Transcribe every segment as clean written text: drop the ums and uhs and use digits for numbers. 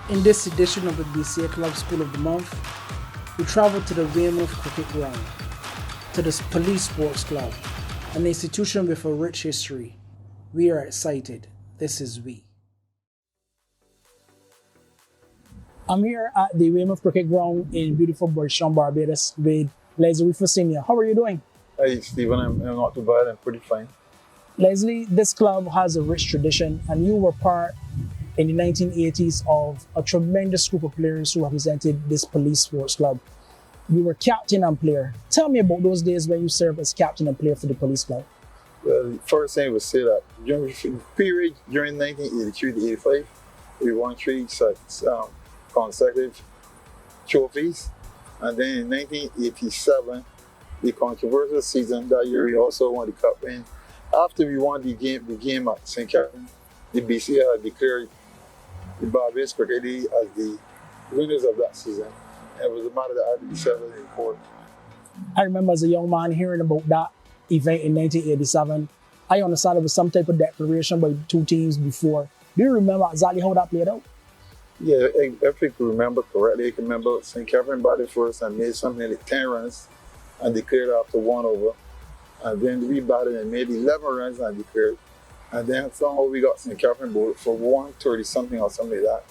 In this edition of the BCA Club School of the Month, we travel to the Weymouth Cricket Ground, to the Police Sports Club, an institution with a rich history. We are excited. This is We. I'm here at the Weymouth Cricket Ground in beautiful Burchtown, Barbados with Leslie Weaver Sr. How are you doing? Hey, Stephen, I'm not too bad. I'm pretty fine. Leslie, this club has a rich tradition, and you were part in the 1980s of a tremendous group of players who represented this police sports club. You were captain and player. Tell me about those days when you served as captain and player for the police club. Well, first thing I would say that during the period during 1983 to 85, we won three consecutive trophies. And then in 1987, the controversial season that year, we also won the cup. And after we won the game at St. Catherine, the BCA had declared the Barbados Cricket League as the winners of that season. And it was a matter that had to be settled in court. I remember as a young man hearing about that event in 1987. I understand it was some type of declaration by two teams before. Do you remember exactly how that played out? Yeah, if I can remember correctly, I can remember St. Catherine batted first and made something like 10 runs and declared after 1 over. And then we batted and made 11 runs and declared. And then somehow we got St. Catherine bowled for 130 something or something like that.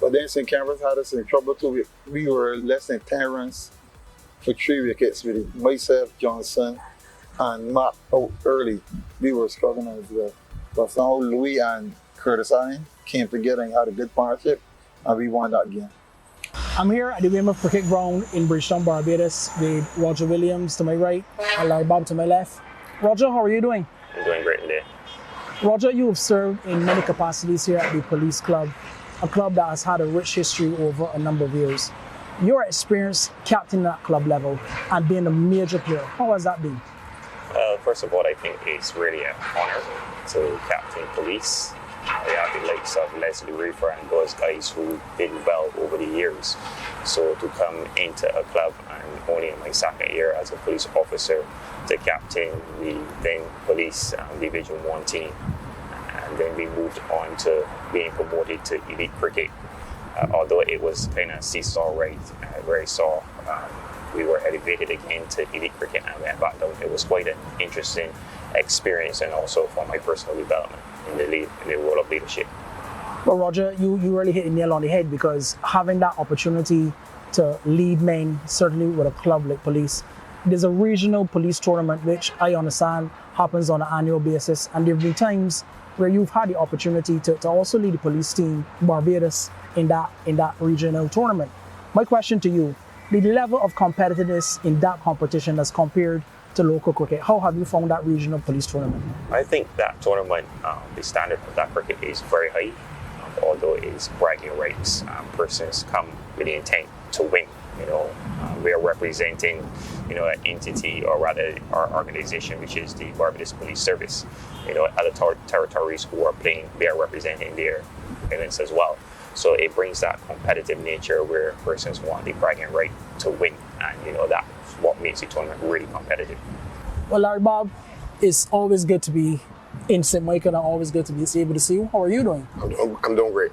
But then St. Catherine had us in trouble too. We were less than 10 runs for 3 wickets with myself, Johnson, and Matt out early. We were struggling as well. But somehow Louis and Curtis Allen came together and had a good partnership, and we won that game. I'm here at the Weymouth Cricket Ground in Burchtown, Barbados with Roger Williams to my right and Larry Bob to my left. Roger, how are you doing? I'm doing great today. Roger, you have served in many capacities here at the police club, a club that has had a rich history over a number of years. Your experience captaining at club level and being a major player, how has that been? First of all, I think it's really an honor to captain police. We have the likes of Leslie Weaver and those guys who did well over the years. So to come into a club and only in my second year as a police officer to captain the then police Division 1 team. And then we moved on to being promoted to elite cricket. Although it was kind of seesaw ride, where I saw we were elevated again to elite cricket and went back down. It was quite an interesting experience and also for my personal development in the role of leadership. Well, Roger, you really hit the nail on the head because having that opportunity to lead men, certainly with a club like police, there's a regional police tournament which I understand happens on an annual basis, and there have been times where you've had the opportunity to also lead the police team, Barbados, in that regional tournament. My question to you, the level of competitiveness in that competition as compared to local cricket, how have you found that regional police tournament? I think that tournament, the standard of that cricket is very high, although it's bragging rights. Persons come with the intent to win. We are representing, an entity, or rather our organization, which is the Barbados Police Service. Other territories who are playing, they are representing their islands as well. So it brings that competitive nature where persons want the bragging right to win, and that's what makes the tournament really competitive. Well, Larry Bob, it's always good to be in St. Michael and always good to be able to see you. How are you doing? I'm doing great.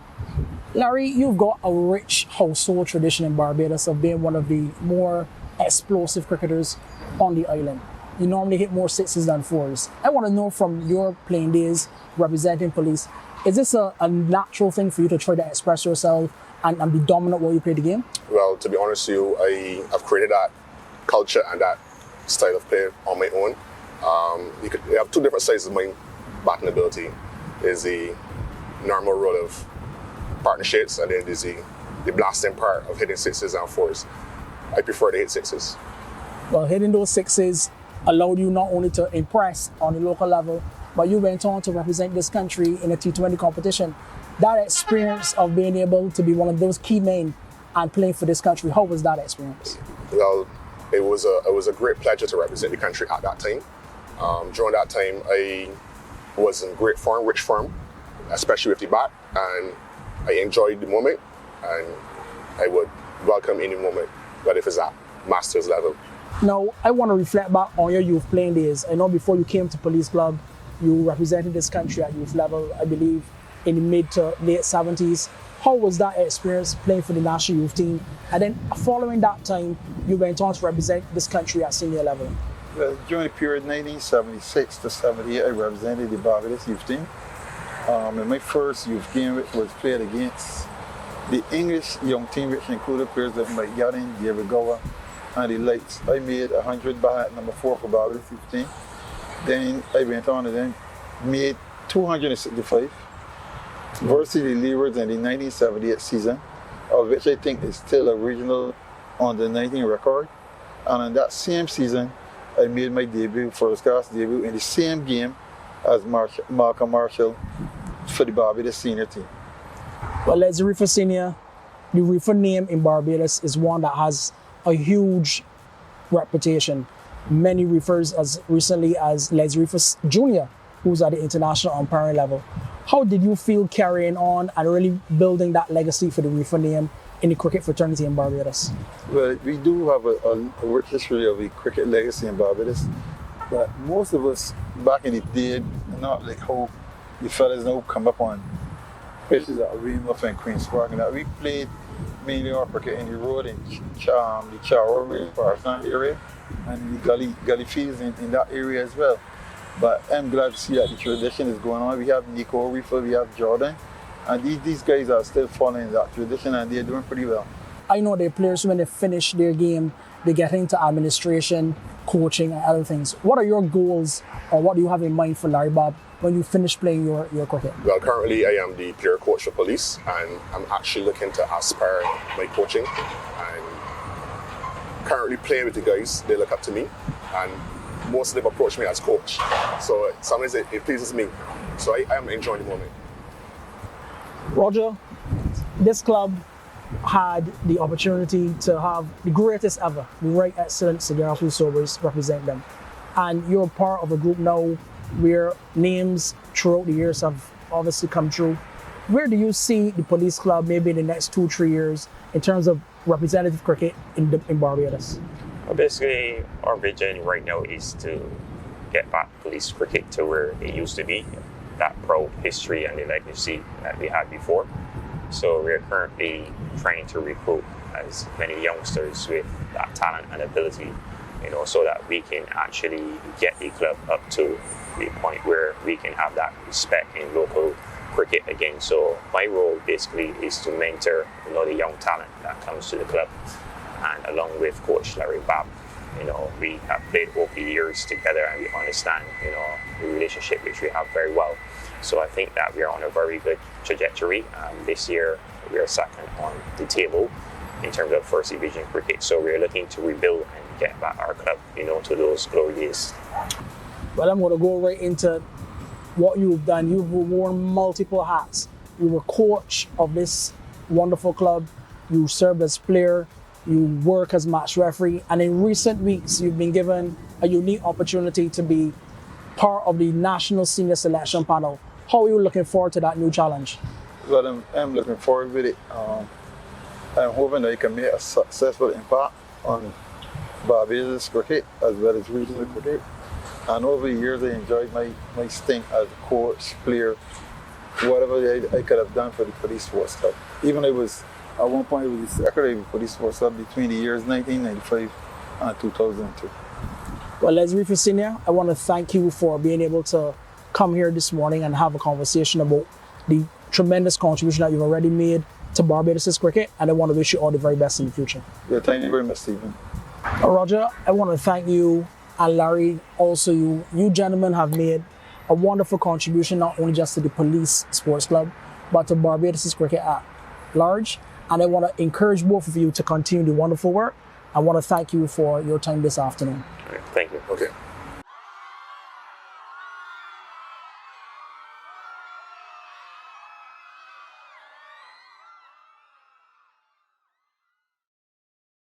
Larry, you've got a rich household tradition in Barbados of being one of the more explosive cricketers on the island. You normally hit more sixes than fours. I want to know from your playing days representing police, is this a natural thing for you to try to express yourself and be dominant while you play the game? Well, to be honest with you, I've created that culture and that style of play on my own. You have two different sides of my batting ability. There's the normal role of partnerships, and then there's the blasting part of hitting sixes and fours. I prefer to hit sixes. Well, hitting those sixes allowed you not only to impress on the local level, but you went on to represent this country in a T20 competition. That experience of being able to be one of those key men and playing for this country, how was that experience? Well, it was a great pleasure to represent the country at that time. During that time, I was in great form, rich form, especially with the bat, and I enjoyed the moment, and I would welcome any moment, whether if it's at master's level. Now, I want to reflect back on your youth playing days. I know before you came to Police Club, you represented this country at youth level, I believe, in the mid to late 70s. How was that experience playing for the national youth team? And then following that time, you went on to represent this country at senior level. Well, during the period 1976 to 78, I represented the Barbados youth team. And my first youth game was played against the English young team, which included players like Mike Gadding, David Gower, and the likes. I made 100 by number 4 for Barbados youth team. Then I went on and then made 265 versus the Leewards in the 1978 season, of which I think is still a regional under 19 record. And in that same season, I made my debut, first class debut, in the same game as Malcolm Marshall for the Barbados senior team. Well, as a Reefer Senior, the Reefer name in Barbados is one that has a huge reputation. Many Reefers, as recently as Les Reefer Jr., who's at the international umpiring level. How did you feel carrying on and really building that legacy for the Reefer name in the cricket fraternity in Barbados? Well, we do have a rich history of a cricket legacy in Barbados, but most of us back in the day, not like how the fellas now come up on pitches at Weymouth and Queen's Park, and that we played mainly our cricket in the road in the Charwa, Parkland area, and the gully fields in that area as well. But I'm glad to see that the tradition is going on. We have Nico Reefer, we have Jordan, and these guys are still following that tradition, and they're doing pretty well. I know the players, when they finish their game, they get into administration, coaching, and other things. What are your goals, or what do you have in mind for Larry Bob when you finish playing your cricket? Well, currently I am the player coach for police, and I'm actually looking to aspire my coaching. And currently playing with the guys, they look up to me, and most of them approach me as coach. So sometimes it pleases me. So I am enjoying the moment. Roger, this club had the opportunity to have the greatest ever, the Right Excellent Cigar Food Sobers represent them. And you're part of a group now where names throughout the years have obviously come true. Where do you see the police club maybe in the next 2-3 years in terms of representative cricket in Barbados? Well, basically, our vision right now is to get back police cricket to where it used to be, that proud history and the legacy that we had before. So we're currently trying to recruit as many youngsters with that talent and ability, so that we can actually get the club up to the point where we can have that respect in local cricket again. So my role basically is to mentor the young talent that comes to the club. And along with Coach Larry Bob, we have played over the years together, and we understand, the relationship which we have very well. So I think that we are on a very good trajectory. This year, we are second on the table in terms of first division cricket. So we're looking to rebuild and get back our club, to those glory days. Well, I'm going to go right into what you've done. You've worn multiple hats. You were coach of this wonderful club. You served as player. You work as match referee. And in recent weeks, you've been given a unique opportunity to be part of the national senior selection panel. How are you looking forward to that new challenge? Well, I'm looking forward with it. I'm hoping that I can make a successful impact on Barbados cricket as well as regional cricket. And over the years, I enjoyed my stint as a coach, player, whatever I could have done for the police sports club. Even at one point, I was the secretary of the police sports club between the years 1995 and 2002. Well, Les Reefer Senior, I want to thank you for being able to come here this morning and have a conversation about the tremendous contribution that you've already made to Barbados' cricket, and I want to wish you all the very best in the future. Yeah, thank you very much, Stephen. Roger, I want to thank you, and Larry, also you. You gentlemen have made a wonderful contribution, not only just to the police sports club, but to Barbados' cricket at large. And I want to encourage both of you to continue the wonderful work. I want to thank you for your time this afternoon. Thank you. Okay.